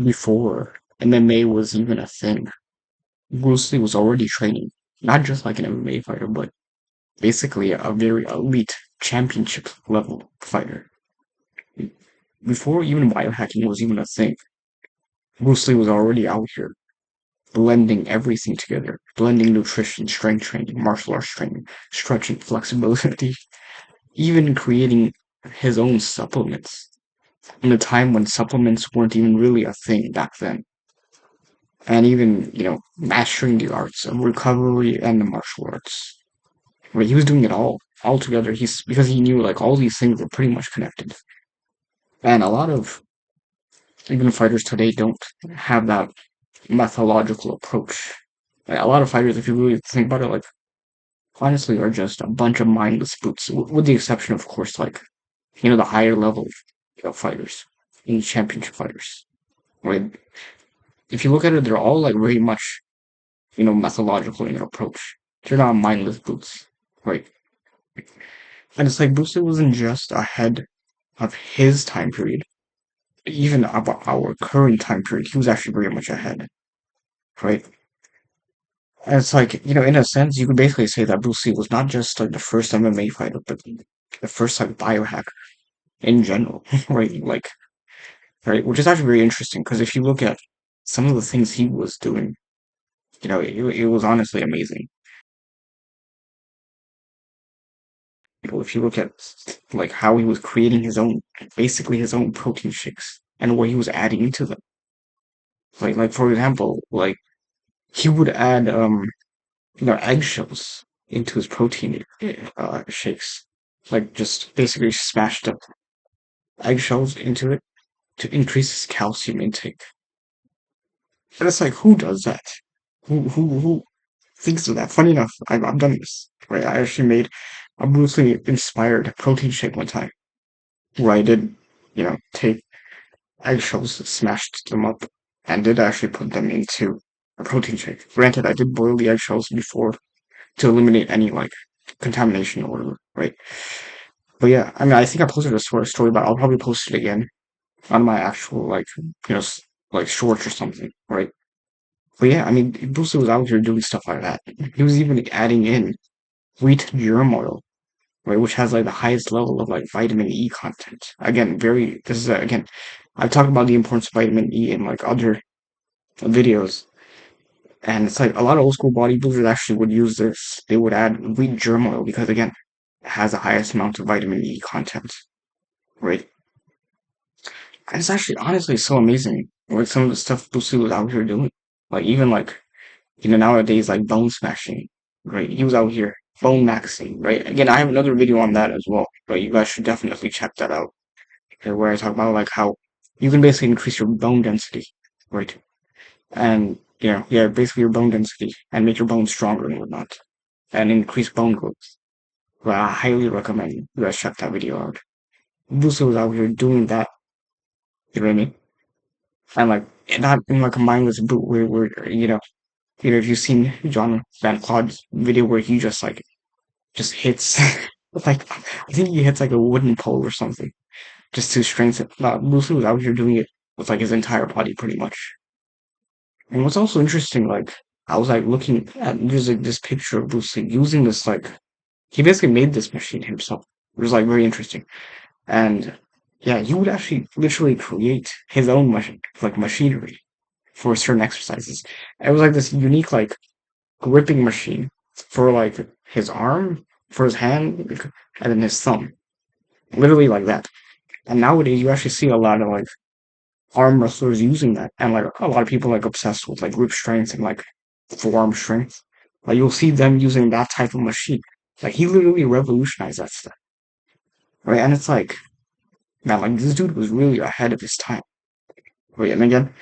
before MMA was even a thing, Bruce Lee was already training, not just like an MMA fighter, but basically a very elite championship level fighter. Before even biohacking was even a thing, Bruce Lee was already out here blending everything together, blending nutrition, strength training, martial arts training, stretching, flexibility, even creating his own supplements in a time when supplements weren't even really a thing back then. And even, mastering the arts of recovery and the martial arts. Right? He was doing it all together. He's because he knew like all these things were pretty much connected. And a lot of even fighters today don't have that methodological approach. Like, a lot of fighters, if you really think about it, like honestly, are just a bunch of mindless brutes, with the exception, of course, like the higher level fighters, in championship fighters. Right? If you look at it, they're all like very much methodological in their approach. They're not mindless brutes, right? And it's like Bruce Lee wasn't just ahead of his time period, even of our current time period. He was actually very much ahead, right? And it's like, in a sense, you could basically say that Bruce Lee was not just like the first MMA fighter, but the first like biohacker in general, right? Like, right, which is actually very interesting because if you look at some of the things he was doing, it was honestly amazing. If you look at like how he was creating basically his own protein shakes and what he was adding into them. Like for example, like he would add eggshells into his protein shakes, like just basically smashed up eggshells into it to increase his calcium intake. And it's like, who does that? Who thinks of that? Funny enough, I've done this. Right, I actually made a Bruce Lee inspired protein shake one time, where I did, take eggshells, smashed them up, and did actually put them into a protein shake. Granted, I did boil the eggshells before to eliminate any like contamination or whatever, right? But yeah, I mean, I think I posted a story, but I'll probably post it again on my actual like like shorts or something, right? But yeah, I mean, Bruce Lee was out here doing stuff like that. He was even adding in wheat germ oil, right, which has like the highest level of like vitamin E content. Again, this is again, I've talked about the importance of vitamin E in like other videos, and it's like a lot of old school bodybuilders actually would use this. They would add wheat germ oil because again, it has the highest amount of vitamin E content, right? And it's actually honestly so amazing, like some of the stuff Bruce Lee was out here doing. Like even like nowadays like bone smashing, right? He was out here bone maxing, right? Again, I have another video on that as well, but you guys should definitely check that out. Where I talk about like how you can basically increase your bone density, right? And yeah, basically your bone density and make your bones stronger and whatnot, and increase bone growth. Well, I highly recommend you guys check that video out. Bruce was out here doing that, you know what I mean? And like not in like a mindless boot where if you've seen John Van Claude's video where he just hits like I think he hits like a wooden pole or something just to strengthen. Bruce was out here doing it with like his entire body pretty much. And what's also interesting, like I was like looking at there's like this picture of Bruce Lee using this like he basically made this machine himself. It was like very interesting. And yeah, he would actually literally create his own machine like machinery for certain exercises. It was like this unique like gripping machine for like his arm, for his hand, and then his thumb. Literally like that. And nowadays you actually see a lot of like arm wrestlers using that, and like a lot of people like obsessed with like grip strength and like forearm strength. Like you'll see them using that type of machine. Like he literally revolutionized that stuff, right? And it's like, man, like this dude was really ahead of his time. Right? And again,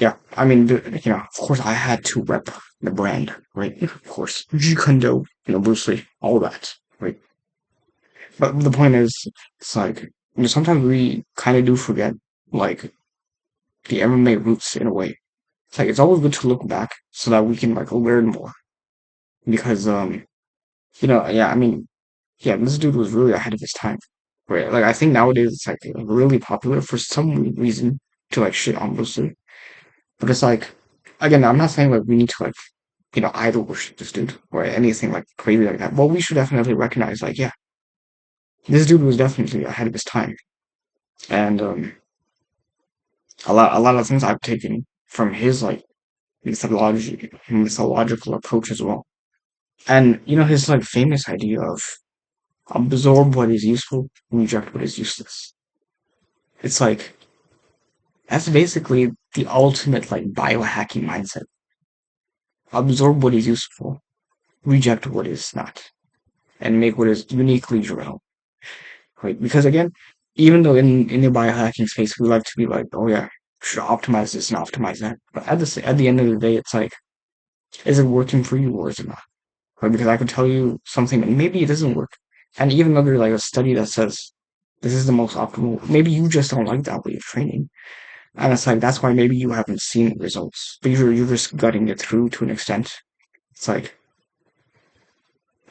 yeah, I mean, of course, I had to rep the brand, right? Of course, G Kundo, Bruce Lee, all that, right? But the point is, it's like sometimes we kind of do forget like the MMA roots in a way. It's like it's always good to look back so that we can like learn more because yeah, I mean, yeah, this dude was really ahead of his time. Right? Like I think nowadays it's like really popular for some reason. to like shit on Bruce Lee. But it's like, again, I'm not saying like we need to like, idol worship this dude or anything like crazy like that. But we should definitely recognize like, yeah, this dude was definitely ahead of his time. And a lot of things I've taken from his like mythological approach as well. And his like famous idea of absorb what is useful, reject what is useless. It's like that's basically the ultimate like biohacking mindset. Absorb what is useful, reject what is not, and make what is uniquely your own. Right? Because again, even though in the biohacking space we like to be like, oh yeah, should optimize this and optimize that, but at the end of the day, it's like, is it working for you or is it not? Right? Because I could tell you something and maybe it doesn't work, and even though there's like a study that says this is the most optimal, maybe you just don't like that way of training. And it's like that's why maybe you haven't seen results, but you're just gutting it through to an extent. It's like,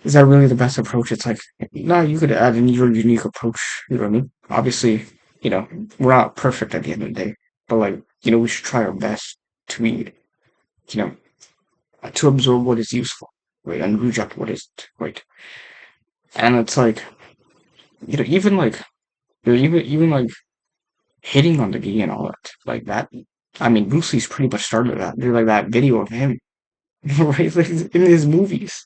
is that really the best approach? It's like, no, you could add in your unique approach. You know what I mean? Obviously, you know, we're not perfect at the end of the day, but like, we should try our best to be, you know, to absorb what is useful, right, and reject what isn't, right. And it's like, even like, even like hitting on the gi and all that, like that. I mean, Bruce Lee's pretty much started that. There's like that video of him, right, like in his movies,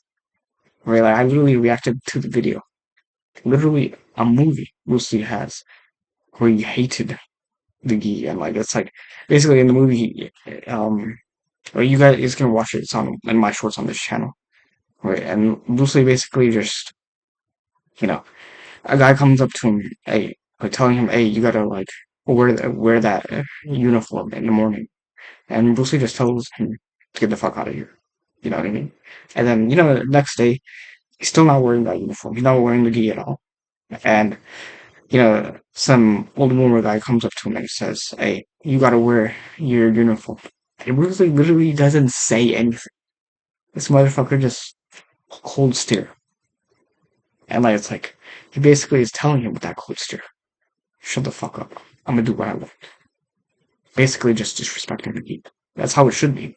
right. Like I literally reacted to the video, literally a movie Bruce Lee has where he hated the gi, and like it's like basically in the movie, or you guys can watch it. It's on in my shorts on this channel, right. And Bruce Lee basically just, you know, a guy comes up to him, hey, like telling him, hey, you gotta like wear that uniform in the morning. And Bruce Lee just tells him to get the fuck out of here. You know what I mean? And then, the next day, he's still not wearing that uniform. He's not wearing the gi at all. And, some old boomer guy comes up to him and says, hey, you gotta wear your uniform. And Bruce Lee literally doesn't say anything. This motherfucker just cold stare. And like, it's like, he basically is telling him with that cold stare, shut the fuck up. I'm gonna do what I want. Basically just disrespecting the gi. That's how it should be,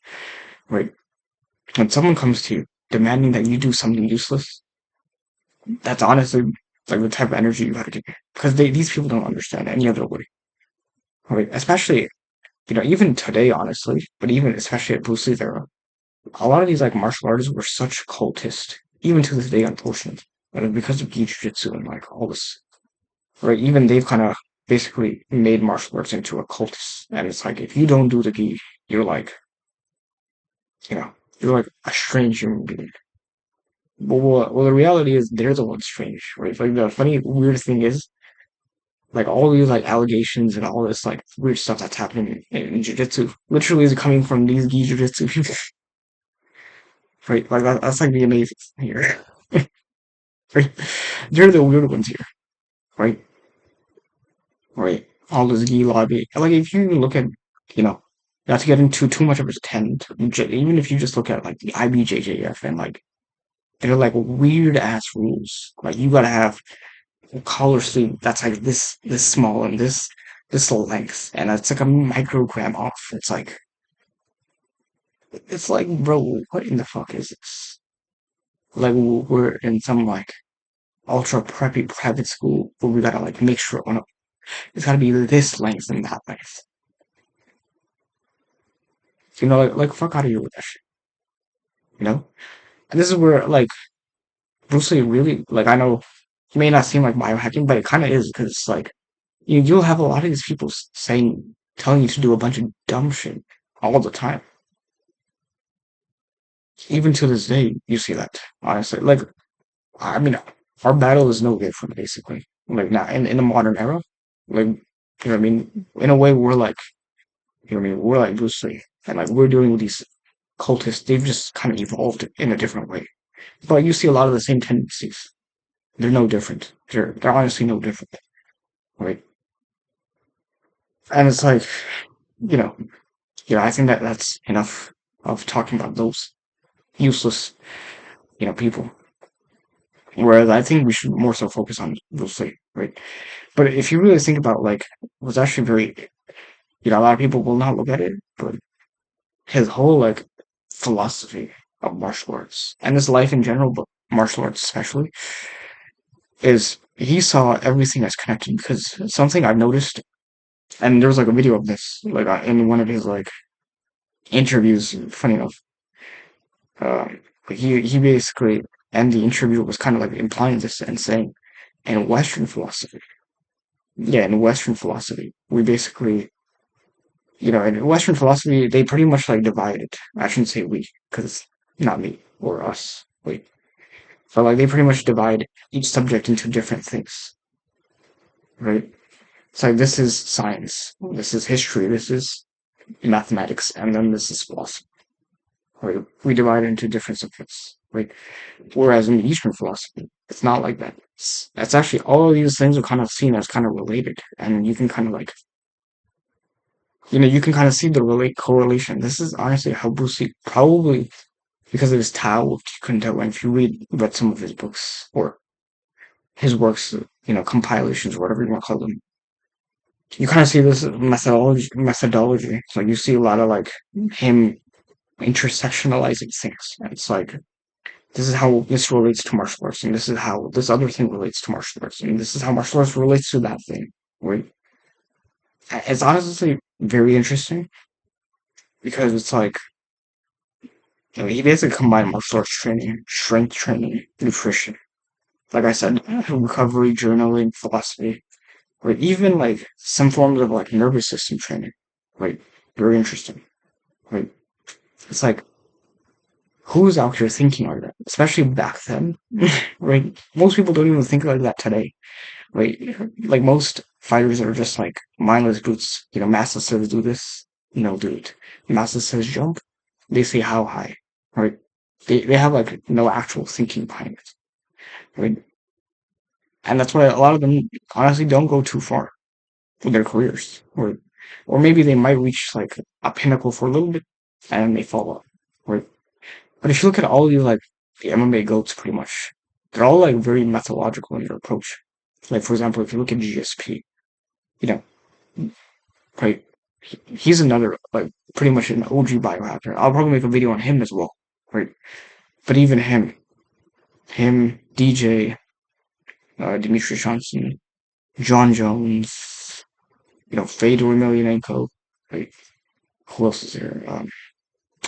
right? When someone comes to you demanding that you do something useless, that's honestly like the type of energy you gotta give. Because these people don't understand any other way. Right? Especially, even today, honestly, but even especially at Bruce Lee's era, a lot of these like martial artists were such cultists, even to this day, unfortunately. But because of Gi Jitsu and like all this, right? Even they've kind of basically made martial arts into a cultist. And it's like if you don't do the Gi, you're like, you know, you're like a strange human being. Well, the reality is they're the ones strange, right? Like the funny, weird thing is, like all these like allegations and all this like weird stuff that's happening in jiu-jitsu literally is coming from these gi jiu-jitsu people, right? Like that's like the amazing thing here, right? They're the weird ones here, right? Right? All this gi lobby. Like if you look at, you know, not to get into too much of a tent, even if you just look at like the IBJJF and like they're like weird ass rules. Like you gotta have collar sleeve that's like this small and this length, and it's like a microgram off. It's like, bro, what in the fuck is this? Like we're in some like ultra preppy private school where we gotta like make sure it's gotta be this length and that length. Like fuck out of here with that shit. You know? And this is where like Bruce Lee really like I know it may not seem like biohacking, but it kind of is because it's like you'll have a lot of these people saying telling you to do a bunch of dumb shit all the time. Even to this day, you see that, honestly. Like, I mean, our battle is no different, basically. Like, now, in the modern era, like, what I mean? In a way, we're like, what I mean? We're like Bruce Lee. And, like, we're dealing with these cultists. They've just kind of evolved in a different way. But you see a lot of the same tendencies. They're no different. They're honestly no different, right? And it's like, you know, I think that that's enough of talking about those useless, people. Whereas I think we should more so focus on Bruce Lee, right? But if you really think about like, it was actually very You know, a lot of people will not look at it, but his whole like philosophy of martial arts and his life in general, but martial arts especially, is he saw everything as connected because something I've noticed, and there was like a video of this, like in one of his like interviews, funny enough, he basically, and the interview was kind of like implying this and saying, in Western philosophy, yeah, in Western philosophy, we basically, you know, in Western philosophy, they pretty much like divide it. I shouldn't say we, because it's not me or us. Wait, but like they pretty much divide each subject into different things, right? It's like this is science, this is history, this is mathematics, and then this is philosophy. Right? We divide it into different subjects, right? Whereas in Eastern philosophy, it's not like that. It's actually all of these things are kind of seen as kind of related, and you can kind of like, you know, you can kind of see the relate correlation. This is honestly how Bruce Lee probably because of his Tao, you couldn't tell. And if you read some of his books or his works, you know, compilations or whatever you want to call them, you kind of see this methodology. It's like you see a lot of like him intersectionalizing things. And it's like this is how this relates to martial arts, and this is how this other thing relates to martial arts, and this is how martial arts relates to that thing. Right? It's honestly very interesting because it's like you know, he basically combined martial arts training, strength training, nutrition. Like I said, recovery, journaling, philosophy, or even like some forms of like nervous system training. Right? Very interesting. Right? It's like who's out here thinking like that, especially back then. Right? Most people don't even think like that today. Right? Like most fighters are just like mindless brutes. You know, Master says do this, you know, do it. Master says jump, they say how high. Right? They have like no actual thinking behind it. Right? And that's why a lot of them honestly don't go too far with their careers. Or maybe they might reach like a pinnacle for a little bit and then they fall off. Right? But if you look at all these like the MMA goats pretty much, they're all like very methodological in their approach. Like for example, if you look at GSP, you know, right? He's another like pretty much an OG biohacker. I'll probably make a video on him as well, right? But even DJ, Dimitri Johnson, John Jones, you know, Fedor Emelianenko, right? Who else is there?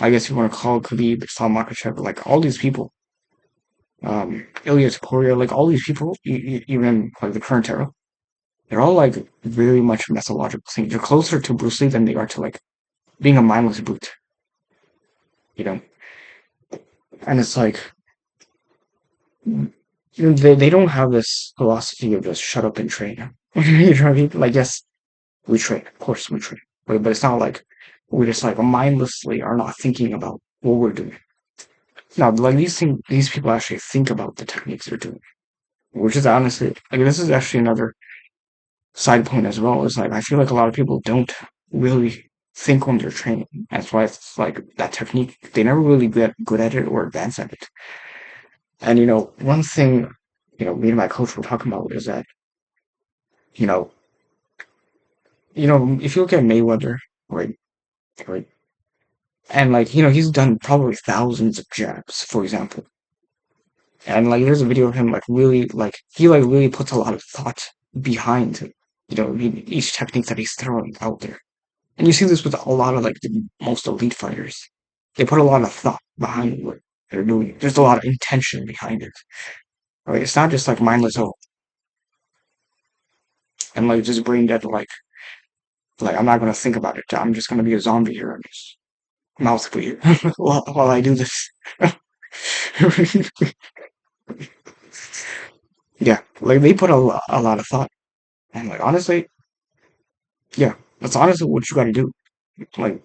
I guess you want to call Khabib, Islam Makhachev, like all these people, Ilya Topuria, like all these people, even like the current era, they're all like very much methodological things. They're closer to Bruce Lee than they are to like being a mindless brute, you know. And it's like they don't have this philosophy of just shut up and train. You know what I mean? Like yes, we train, of course we train, but it's not like we just like mindlessly are not thinking about what we're doing. No, like these people actually think about the techniques they're doing, which is honestly like this is actually another side point as well. Is like I feel like a lot of people don't really think when they're training. That's why it's like that technique they never really get good at it or advance at it. And you know, one thing you know me and my coach were talking about is that you know if you look at Mayweather, right, right, and like you know he's done probably thousands of jabs, for example. And like there's a video of him like really like he like really puts a lot of thought behind each technique that he's throwing out there. And you see this with a lot of like the most elite fighters. They put a lot of thought behind what they're doing. There's a lot of intention behind it. Right? It's not just like mindless oh and like just brain dead like I'm not gonna think about it. I'm just gonna be a zombie here and just mouth bleed while I do this. Yeah, like they put a lot of thought. And like honestly, yeah, that's honestly what you got to do. Like,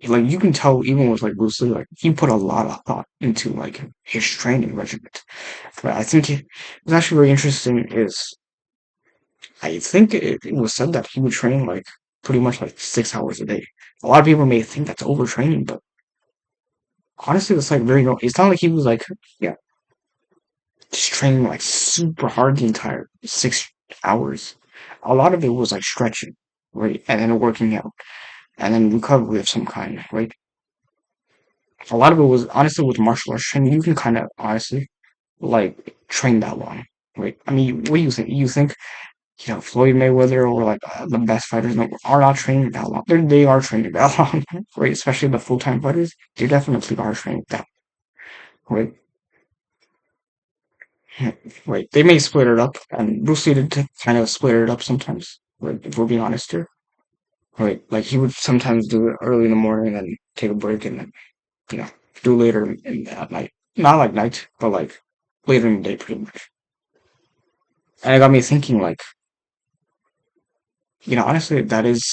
like you can tell even with like Bruce Lee, like he put a lot of thought into like his training regimen. But I think it was actually very interesting. Is I think it was said that he would train like pretty much like 6 hours a day. A lot of people may think that's overtraining, but honestly, it's like very no. It's not like he was like yeah, just training like super hard the entire 6 hours. A lot of it was like stretching. right? And then working out, and then recovery of some kind, right? A lot of it was honestly with martial arts training. You can kind of honestly like train that long, right? I mean, what do you think? You think Floyd Mayweather or like the best fighters are not training that long. They are training that long, right? Especially the full time fighters. They definitely are training that, right? Right. They may split it up, and Bruce Lee did kind of split it up sometimes. Right, if we're being honest here. Right, like he would sometimes do it early in the morning, and then take a break, and then you know do later at night. Not like night, but like later in the day, pretty much. And it got me thinking, like honestly, that is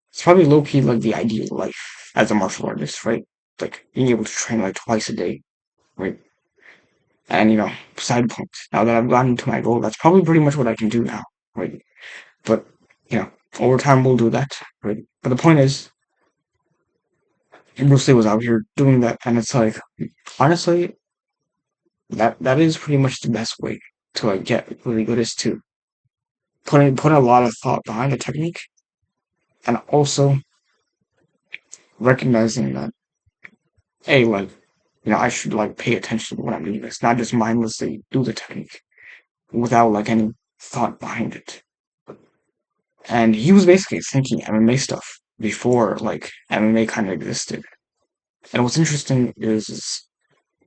it's probably low key like the ideal life as a martial artist, right? Like being able to train like twice a day, right? And side point. Now that I've gotten to my goal, that's probably pretty much what I can do now, right? But over time we'll do that, right? But the point is, Bruce Lee was out here doing that, and it's like honestly, that is pretty much the best way to like get really good is to put a lot of thought behind the technique, and also recognizing that hey, like I should like pay attention to what I'm doing. It's not just mindlessly do the technique without like any thought behind it. And he was basically thinking MMA stuff before like MMA kind of existed. And what's interesting is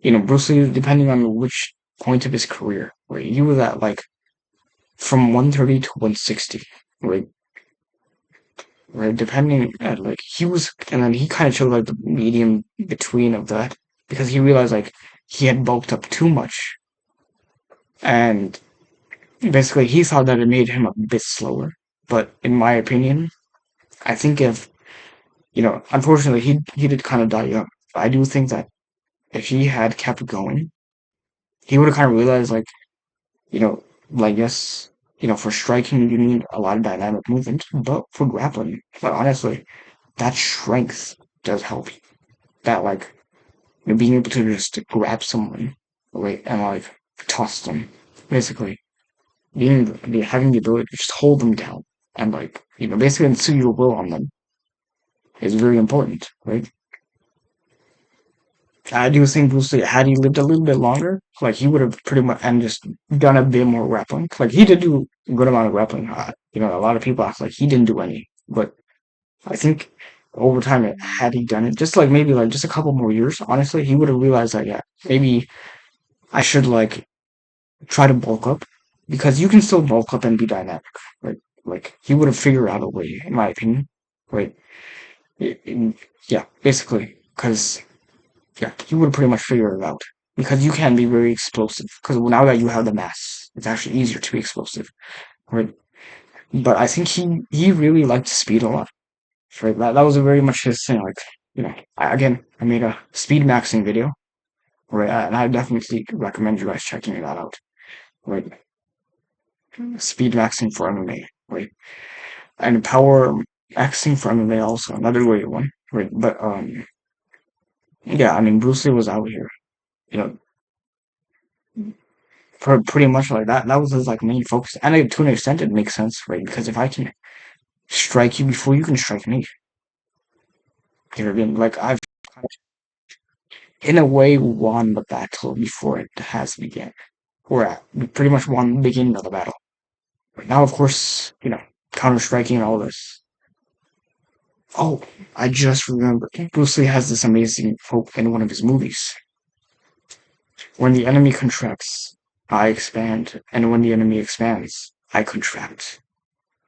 Bruce Lee, depending on which point of his career, right, he was at like from 130 to 160, right, right, depending at like he was, and then he kind of chose like the medium between of that because he realized like he had bulked up too much, and basically he thought that it made him a bit slower. But in my opinion, I think if unfortunately he did kind of die young. I do think that if he had kept going, he would have kind of realized like you know, like yes, for striking you need a lot of dynamic movement, but for grappling, like honestly, that strength does help you. That like being able to just grab someone, right, and like toss them, basically having the ability to just hold them down and like basically insert your will on them is very important, right? I do think Bruce Lee, had he lived a little bit longer, like he would have pretty much and just done a bit more grappling. Like he did do a good amount of grappling. A lot of people act like he didn't do any, but I think over time, had he done it, just like maybe like just a couple more years, honestly, he would have realized that yeah, maybe I should like try to bulk up because you can still bulk up and be dynamic, right? Like he would have figured out a way, in my opinion, right? Yeah, basically, because yeah, you would pretty much figure it out because you can be very explosive. Because now that you have the mass, it's actually easier to be explosive, right? But I think he really liked speed a lot, right? That was very much his thing. Like I made a speed maxing video, right? And I definitely recommend you guys checking that out, right? Speed maxing for MMA, right? And power maxing for MMA also another great one, right? But yeah, I mean Bruce Lee was out here, you know, pretty much like that. That was his like main focus, and to an extent, it makes sense, right? Because if I can strike you before you can strike me, you know what I mean? Like I've in a way won the battle before it has begun, or pretty much won the beginning of the battle. But now, of course, counter striking and all this. Oh, I just remembered. Bruce Lee has this amazing quote in one of his movies. When the enemy contracts, I expand, and when the enemy expands, I contract.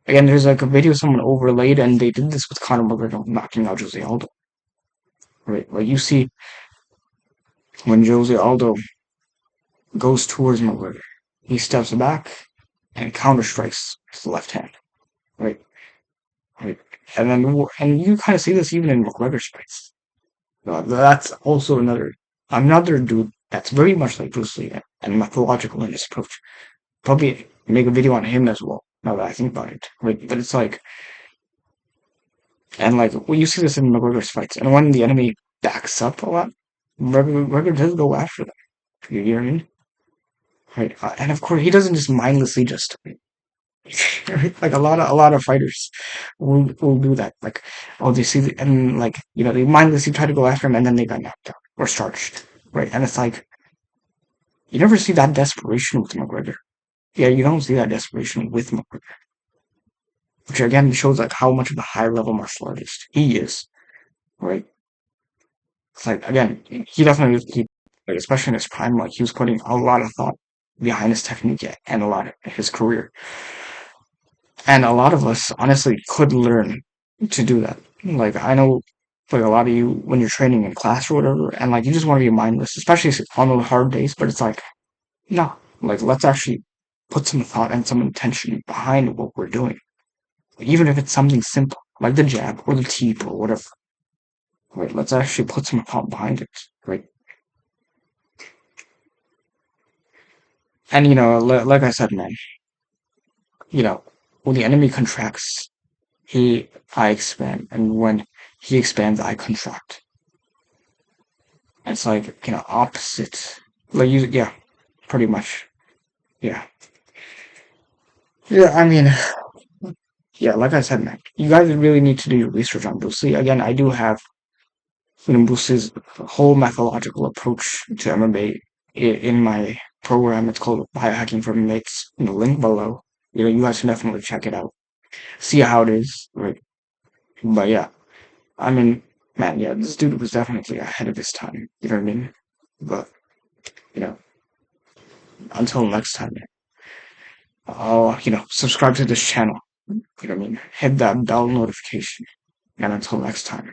Again, there's like a video someone overlaid, and they did this with Conor McGregor knocking out Jose Aldo. Right, like you see when Jose Aldo goes towards McGregor, he steps back and counter strikes with the left hand. Right, right, and you kind of see this even in McGregor's fights. That's also another dude that's very much like Bruce Lee and methodological in his approach. Probably make a video on him as well. Now that I think about it, right? But it's like, and like well, you see this in McGregor's fights, and when the enemy backs up a lot, McGregor does go after them. You know what I mean? Right? And of course, he doesn't just mindlessly just Right? Like a lot of fighters will do that. Like, oh, they see and like they mindlessly try to go after him, and then they got knocked out or starched, right? And it's like you never see that desperation with McGregor. Yeah, you don't see that desperation with McGregor, which again shows like how much of a high level martial artist he is, right? It's like again, he definitely, like, especially in his prime, like he was putting a lot of thought behind his technique and a lot of his career. And a lot of us honestly could learn to do that. Like I know, like a lot of you when you're training in class or whatever, and like you just want to be mindless, especially on the hard days. But it's like no, like let's actually put some thought and some intention behind what we're doing, even if it's something simple like the jab or the teep or whatever. Right? Let's actually put some thought behind it. Right? And like I said, man, you know, when the enemy contracts, I expand, and when he expands, I contract. It's like, opposite. Like yeah, pretty much. Yeah. Yeah, I mean, yeah, like I said, man, you guys really need to do your research on Bruce Lee. Again, I do have, Bruce Lee's whole methodological approach to MMA in my program. It's called Biohacking for Mates in the link below. You guys can definitely check it out. See how it is, right? But yeah, I mean, man, yeah, this dude was definitely ahead of his time. You know what I mean? But, you know, until next time, I'll, subscribe to this channel. You know what I mean? Hit that bell notification. And until next time.